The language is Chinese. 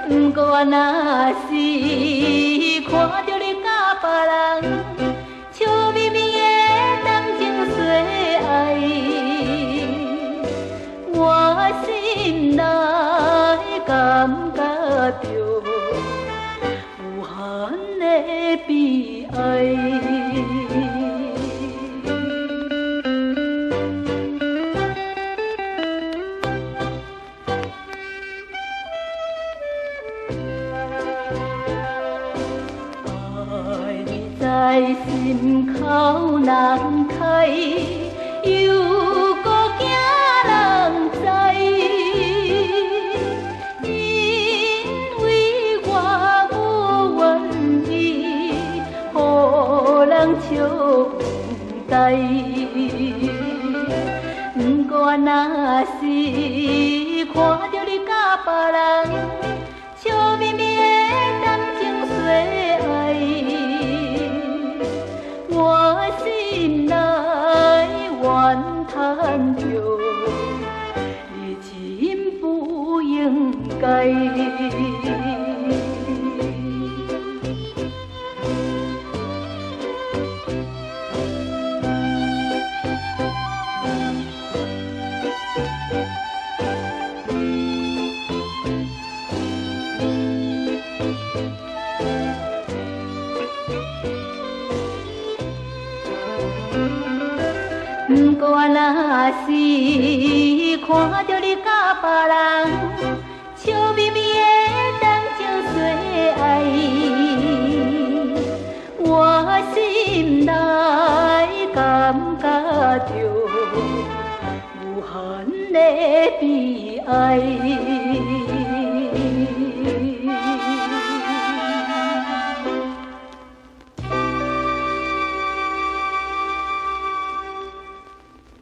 不过若是看着你甲别人笑眯眯的谈情说爱，我心内感觉着有限的悲哀。在心口难开，又搁惊人知，因为我不愿意，予人笑代。不过若是看着你甲别人笑眯眯的谈情说爱，我心内怨叹着，你真不应该。不过若是看着你甲别人笑眯眯的谈情说爱，我心内感觉着有限的悲哀。